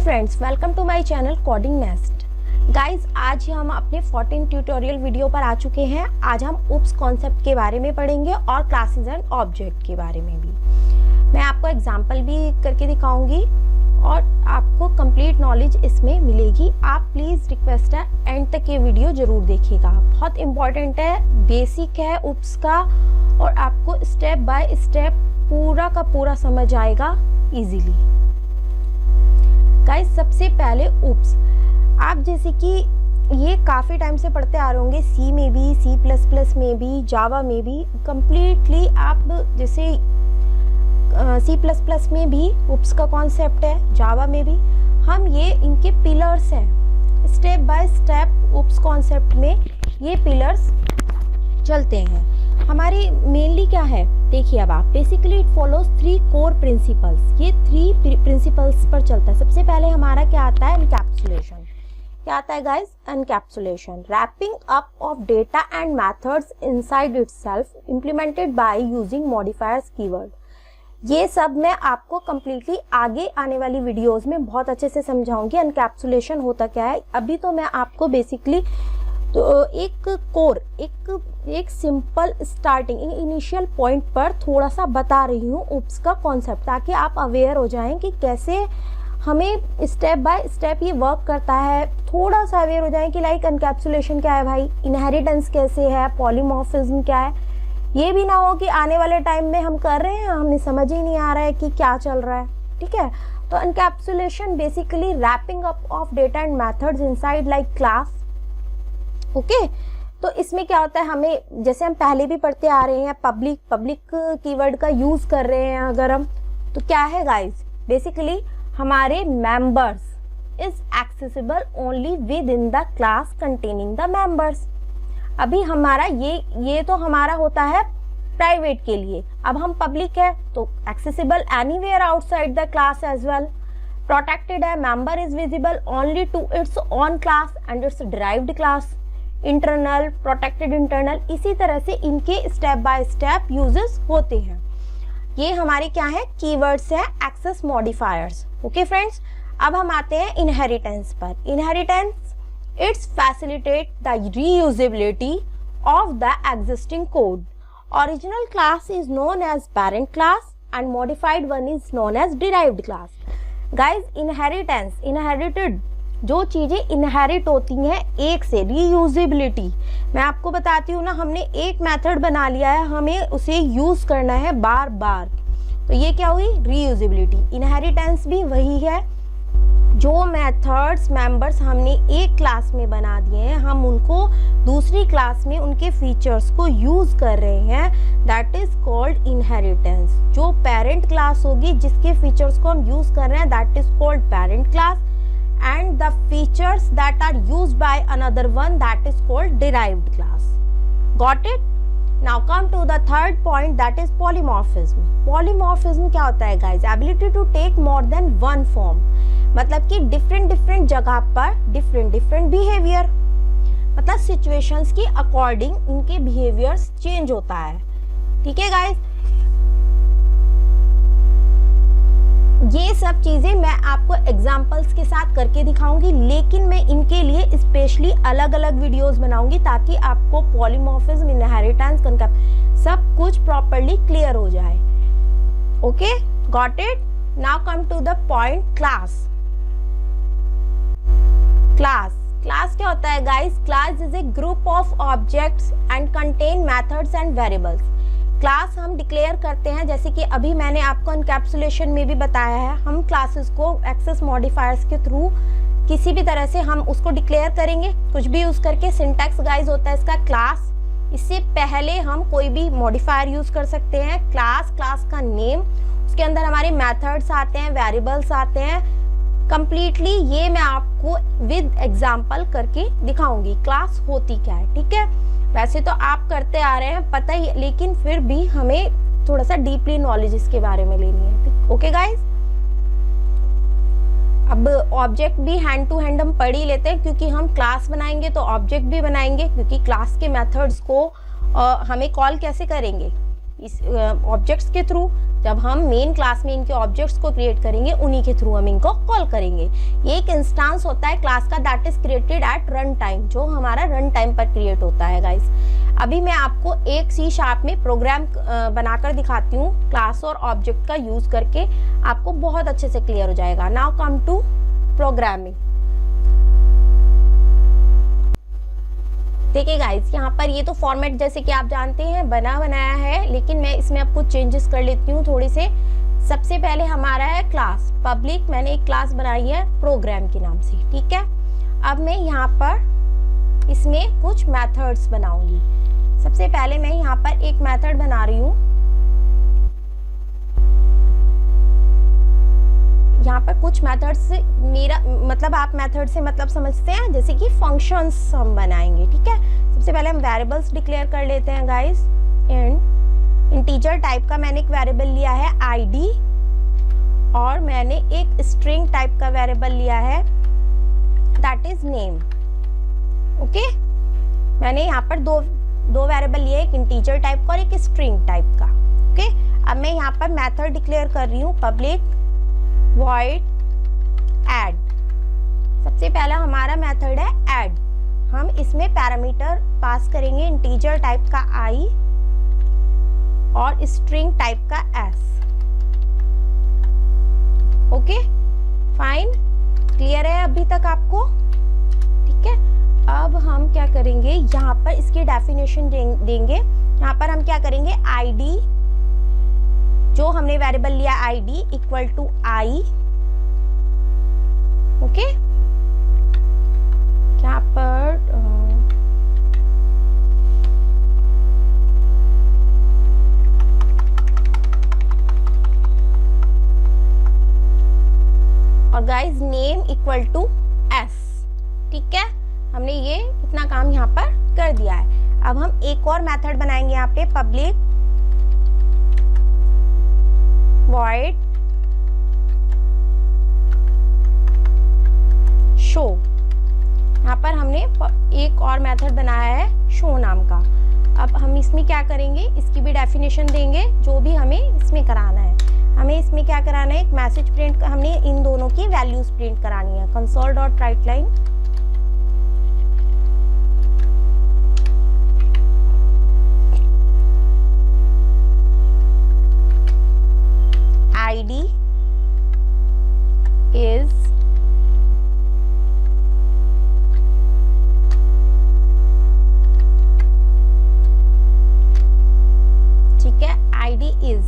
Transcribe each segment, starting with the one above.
Friends, welcome to my channel coding nest. Guys, आज हम अपने 14 ट्यूटोरियल वीडियो पर आ चुके हैं। आज हम उप्स कॉन्सेप्ट के बारे में पढ़ेंगे और क्लासेस एंड ऑब्जेक्ट के बारे में भी। मैं आपको एग्जांपल भी करके दिखाऊंगी और आपको कंप्लीट नॉलेज इसमें मिलेगी। आप प्लीज़ रिक्वेस्ट है एंड तक ये वीडियो ज़रूर देखिएगा। बहुत इंपॉर्टेंट है, बेसिक है उप्स का और आपको स्टेप बाय स्टेप पूरा का पूरा समझ आएगा ईजीली। गाइस, सबसे पहले उप्स, आप जैसे कि ये काफ़ी टाइम से पढ़ते आ रहे होंगे, सी में भी, C++ में भी, जावा में भी, कम्प्लीटली आप जैसे C++ में भी उप्स का कॉन्सेप्ट है, जावा में भी। हम ये इनके पिलर्स हैं, step by step oops concept में ये पिलर्स चलते हैं। हमारी मेनली क्या है, देखिए अब आप, basically it follows 3 core principles. ये 3 प्रिंसिपल्स पर चलता है। सबसे पहले हमारा क्या आता है, एनकैप्सुलेशन। क्या आता है guys, encapsulation, wrapping up of data and methods inside itself, implemented by using modifiers keyword. ये सब मैं आपको कम्प्लीटली आगे आने वाली वीडियोस में बहुत अच्छे से समझाऊंगी। एनकैप्सुलेशन होता क्या है, अभी तो मैं आपको बेसिकली तो एक कोर, एक सिंपल स्टार्टिंग इनिशियल पॉइंट पर थोड़ा सा बता रही हूँ उप्स का कॉन्सेप्ट, ताकि आप अवेयर हो जाएं कि कैसे हमें स्टेप बाय स्टेप ये वर्क करता है। थोड़ा सा अवेयर हो जाएं कि लाइक एनकैप्सुलेशन क्या है भाई, इनहेरिटेंस कैसे है, पॉलीमॉर्फिज्म क्या है। ये भी ना हो कि आने वाले टाइम में हम कर रहे हैं, हमें समझ ही नहीं आ रहा है कि क्या चल रहा है। ठीक है, तो encapsulation basically wrapping up of data and methods inside like class. Okay, तो इसमें क्या होता है, हमें जैसे हम पहले भी पढ़ते आ रहे हैं, पब्लिक कीवर्ड का यूज कर रहे हैं अगर हम, तो क्या है गाइस, बेसिकली हमारे members is accessible only with in the class containing the members. अभी हमारा ये तो हमारा होता है प्राइवेट के लिए। अब हम पब्लिक है तो accessible anywhere outside the class as well. Protected है, member is visible only to its own class and its derived class. Internal, protected internal, इसी तरह से इनके स्टेप बाय स्टेप यूजेस होते हैं। ये हमारे क्या है, कीवर्ड्स है, एक्सेस मॉडिफायर्स। ओके फ्रेंड्स, अब हम आते हैं इनहेरिटेंस पर। Inheritance, it's facilitate the reusability of the existing code. Original class is known as parent class and modified one is known as derived class. Guys, inheritance, inherited जो चीजें inherit होती हैं एक से, रीयूजेबिलिटी, मैं आपको बताती हूँ ना, हमने एक मेथड बना लिया है, हमें उसे यूज करना है बार बार, तो ये क्या हुई, रीयूजेबिलिटी। इनहेरिटेंस भी वही है, जो मेथड्स मेंबर्स हमने एक क्लास में बना दिए हैं, हम उनको दूसरी क्लास में उनके फीचर्स को यूज कर रहे हैं, दैट इज कॉल्ड इनहेरिटेंस। जो पेरेंट क्लास होगी जिसके फीचर्स को हम यूज कर रहे हैं, that is called parent class, and the features that are used by another one, that is called derived class. Got it? Now come to the third point, that is polymorphism. Polymorphism क्या होता है guys? Ability to take more than one form. मतलब कि different जगह पर different behavior, मतलब situations की according इनके behaviors change होता है। ठीक है guys? ये सब चीजें मैं आपको एग्जाम्पल्स के साथ करके दिखाऊंगी, लेकिन मैं इनके लिए स्पेशली अलग अलग वीडियोस बनाऊंगी ताकि आपको पॉलीमॉर्फिज्म, इनहेरिटेंस, सब कुछ प्रॉपर्ली क्लियर हो जाए। Okay, got it? Now come to the point, class. Class क्या होता है guys? Class is a group of objects and contain methods and variables. Class हम डिक्लेयर करते हैं, जैसे कि अभी मैंने आपको एनकैप्सुलेशन में भी बताया है, हम क्लासेस को एक्सेस मॉडिफायर्स के थ्रू किसी भी तरह से हम उसको डिक्लेयर करेंगे, कुछ भी यूज करके। सिंटैक्स गाइस होता है इसका क्लास, इससे पहले हम कोई भी मॉडिफायर यूज कर सकते हैं। क्लास का नेम, उसके अंदर हमारे मेथड्स आते हैं, वेरिएबल्स आते हैं। कंप्लीटली ये मैं आपको विद एग्जाम्पल करके दिखाऊंगी क्लास होती क्या है। ठीक है, वैसे तो आप करते आ रहे हैं, पता ही, लेकिन फिर भी हमें थोड़ा सा डीपली नॉलेज इसके बारे में लेनी है। ओके गाइस, अब ऑब्जेक्ट भी हैंड टू हैंड हम पढ़ ही लेते हैं, क्योंकि हम क्लास बनाएंगे तो ऑब्जेक्ट भी बनाएंगे, क्योंकि क्लास के मेथड्स को हमें कॉल कैसे करेंगे, इस ऑब्जेक्ट्स के थ्रू। जब हम मेन क्लास में इनके ऑब्जेक्ट्स को क्रिएट करेंगे उन्हीं के थ्रू हम इनको कॉल करेंगे। ये एक इंस्टेंस होता है क्लास का that is created at run time, जो हमारा रन टाइम पर क्रिएट होता है गाइस। अभी मैं आपको एक C# में प्रोग्राम बनाकर दिखाती हूँ क्लास और ऑब्जेक्ट का यूज करके, आपको बहुत अच्छे से क्लियर हो जाएगा। Now come to programming. देखिए गाइस, यहाँ पर ये तो फॉर्मेट जैसे कि आप जानते हैं बनाया है, लेकिन मैं इसमें अब कुछ चेंजेस कर लेती हूँ थोड़े से। सबसे पहले हमारा है क्लास पब्लिक, मैंने एक क्लास बनाई है प्रोग्राम के नाम से, ठीक है। अब मैं यहाँ पर इसमें कुछ मेथड्स बनाऊंगी। सबसे पहले मैं यहाँ पर एक मेथड बना रही हूँ, यहाँ पर कुछ मेथड्स, मेरा मतलब आप मेथड से मतलब समझते हैं, जैसे कि फंक्शंस हम बनाएंगे, ठीक है। सबसे पहले हम वेरिएबल्स डिक्लेयर कर लेते हैं गाइस। एंड इंटीजर टाइप का मैंने एक वेरिएबल लिया है id, और मैंने एक स्ट्रिंग टाइप का वेरिएबल लिया है दैट इज नेम। ओके, मैंने यहाँ पर दो वेरिएबल लिए, एक इंटीजर टाइप का और एक स्ट्रिंग टाइप का। ओके, अब मैं यहाँ पर मेथड डिक्लेयर कर रही हूँ पब्लिक void add। सबसे पहला हमारा मेथड है add। हम इसमें पैरामीटर पास करेंगे इंटीजर टाइप का i और स्ट्रिंग टाइप का s। ओके फाइन, क्लियर है अभी तक आपको, ठीक है। अब हम क्या करेंगे, यहाँ पर इसकी डेफिनेशन देंगे। यहाँ पर हम क्या करेंगे, id, जो हमने वेरिएबल लिया id equal to i। Okay, यहाँ पर और guys name equal to s, ठीक है। हमने ये इतना काम यहाँ पर कर दिया है। अब हम एक और मेथड बनाएंगे यहाँ पे पब्लिक void show। यहाँ पर हमने एक और मेथड बनाया है show नाम का। अब हम इसमें क्या करेंगे, इसकी भी डेफिनेशन देंगे, जो भी हमें इसमें कराना है। हमें इसमें क्या कराना है, एक मैसेज प्रिंट, हमने इन दोनों की वैल्यूज प्रिंट करानी है। console.writeline id is ठीक है, id is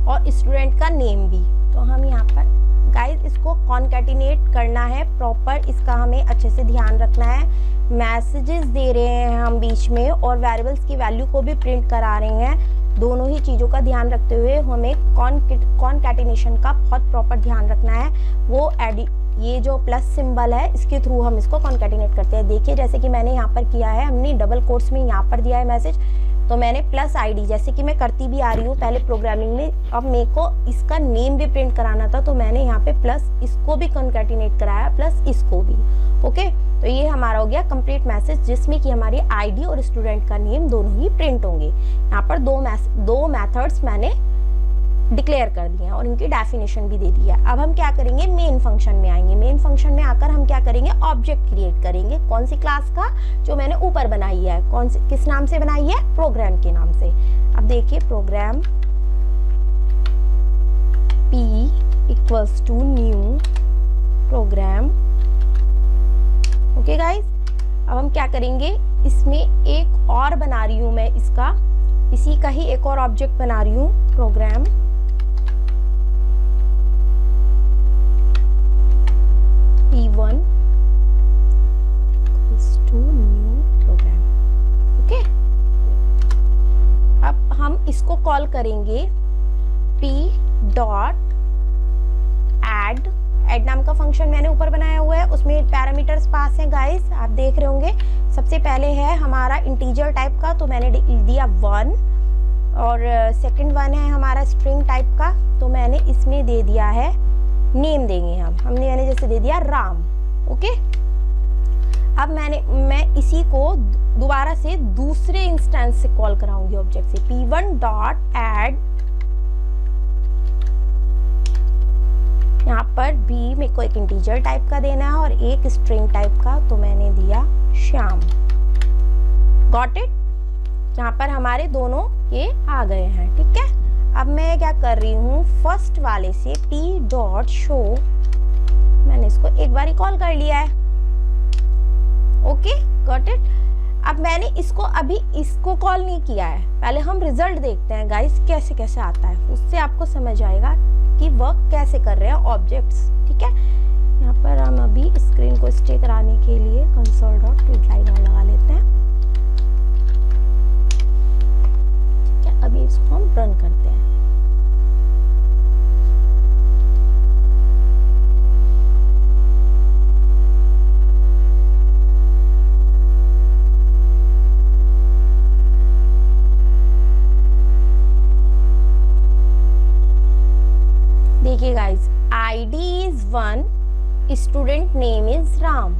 और स्टूडेंट का नेम भी। तो हम यहाँ पर गाइस इसको कॉन्कैटिनेट करना है प्रॉपर, इसका हमें अच्छे से ध्यान रखना है। मैसेजेस दे रहे हैं हम बीच में और वेरिएबल्स की वैल्यू को भी प्रिंट करा रहे हैं। दोनों ही चीज़ों का ध्यान रखते हुए हमें कॉन्कैटिनेशन का बहुत प्रॉपर ध्यान रखना है। वो ये जो प्लस सिंबल है इसके थ्रू हम इसको कॉन्कैटिनेट करते हैं। देखिए जैसे कि मैंने यहाँ पर किया है, हमने डबल कोट्स में यहाँ पर दिया है मैसेज, तो मैंने प्लस id जैसे कि मैं करती भी आ रही हूँ पहले प्रोग्रामिंग में। अब मेरे को इसका नेम भी प्रिंट कराना था, तो मैंने यहाँ पे प्लस इसको भी कॉन्कैटिनेट कराया, प्लस इसको भी। ओके, तो ये हमारा हो गया कंप्लीट मैसेज, जिसमें कि हमारी id और स्टूडेंट का नेम दोनों ही प्रिंट होंगे। यहाँ पर दो मेथड्स मैंने डिक्लेयर कर दिए हैं और इनकी डेफिनेशन भी दे दी है। अब हम क्या करेंगे, मेन फंक्शन में आएंगे। मेन फंक्शन में आकर हम क्या करेंगे, ऑब्जेक्ट क्रिएट करेंगे। कौन सी क्लास का, जो मैंने ऊपर बनाई है, कौन सी, किस नाम से बनाई है, प्रोग्राम के नाम से। अब देखिए program p equals to new program. Okay guys, अब हम क्या करेंगे, इसमें एक और बना रही हूं मैं, इसका इसी का ही एक और ऑब्जेक्ट बना रही हूं, program p1 to new program. Okay, अब हम इसको कॉल करेंगे p डॉट एड। एड नाम का फंक्शन मैंने ऊपर बनाया हुआ है, उसमें पैरामीटर्स पास हैं गाइस, आप देख रहे होंगे। सबसे पहले है हमारा इंटीजर टाइप का, तो मैंने दिया 1, और सेकंड वन है हमारा स्ट्रिंग टाइप का, तो मैंने इसमें दे दिया है नेम देंगे हमने मैंने जैसे दे दिया राम। ओके, अब मैं इसी को दोबारा से दूसरे इंस्टेंस से कॉल कराऊंगी ऑब्जेक्ट से। p1 डॉट एड, यहाँ पर b मेरे को एक इंटीजर टाइप का देना है और एक स्ट्रिंग टाइप का, तो मैंने दिया श्याम। Got it? यहाँ पर हमारे दोनों ये आ गए हैं, ठीक है। अब मैं क्या कर रही हूँ, फर्स्ट वाले से p डॉट शो, मैंने इसको एक बार ही कॉल कर लिया है। Okay, got it. अब मैंने इसको कॉल नहीं किया है, पहले हम रिजल्ट देखते हैं गाइस कैसे कैसे आता है, उससे आपको समझ आएगा कि वर्क कैसे कर रहे हैं ऑब्जेक्ट्स, ठीक है। यहाँ पर हम अभी स्क्रीन को स्टे कराने के लिए कंसोल डॉट रीडलाइन और लगा लेते हैं, ठीक है। अभी इसको हम रन करते हैं। देखिए guys, ID is 1, student name is Ram,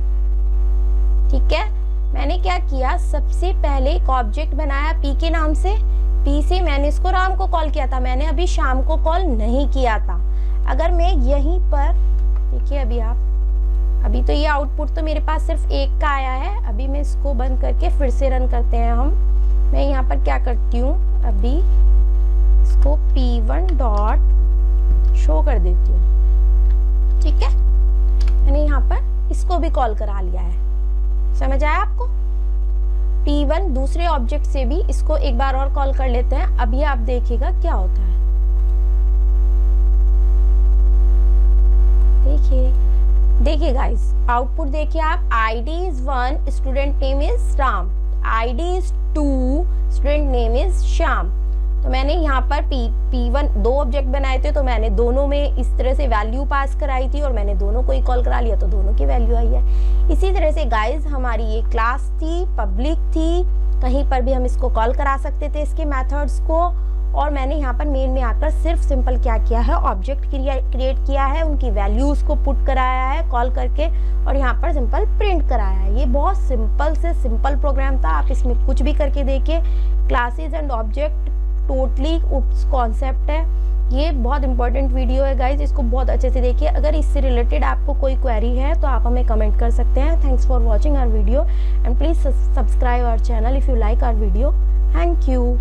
ठीक है। मैंने क्या किया, सबसे पहले एक ऑब्जेक्ट बनाया p के नाम से, p से मैंने इसको राम को कॉल किया था, मैंने अभी श्याम को कॉल नहीं किया था। अगर मैं यहीं पर देखिए, अभी तो ये आउटपुट तो मेरे पास सिर्फ एक का आया है। अभी मैं इसको बंद करके फिर से रन करते हैं हम। मैं यहाँ पर क्या करती हूँ, अभी इसको p1 डॉट शो कर देती हूँ, ठीक है। मैंने यहाँ पर इसको भी कॉल करा लिया है, समझ आया आपको। p1 दूसरे ऑब्जेक्ट से भी इसको एक बार और कॉल कर लेते हैं, अभी आप देखिएगा क्या होता है। देखिए गाइस, आउटपुट देखिए आप, ID is 1, student name is Ram, ID is 2, student name is Shyam. तो मैंने यहाँ पर p1 दो ऑब्जेक्ट बनाए थे, तो मैंने दोनों में इस तरह से वैल्यू पास कराई थी और मैंने दोनों को ही कॉल करा लिया, तो दोनों की वैल्यू आई है। इसी तरह से गाइस, हमारी ये क्लास थी, पब्लिक थी, कहीं पर भी हम इसको कॉल करा सकते थे इसके मेथड्स को। और मैंने यहाँ पर मेन में आकर सिर्फ सिंपल क्या किया है, ऑब्जेक्ट क्रिएट किया है, उनकी वैल्यूज को पुट कराया है कॉल करके, और यहाँ पर सिंपल प्रिंट कराया है। ये बहुत सिंपल से सिंपल प्रोग्राम था, आप इसमें कुछ भी करके देखिए। Classes and object totally oops concept है। ये बहुत इंपॉर्टेंट वीडियो है गाइज, इसको बहुत अच्छे से देखिए। अगर इससे रिलेटेड आपको कोई क्वेरी है तो आप हमें कमेंट कर सकते हैं। Thanks for watching our video and please subscribe our channel if you like our video. Thank you.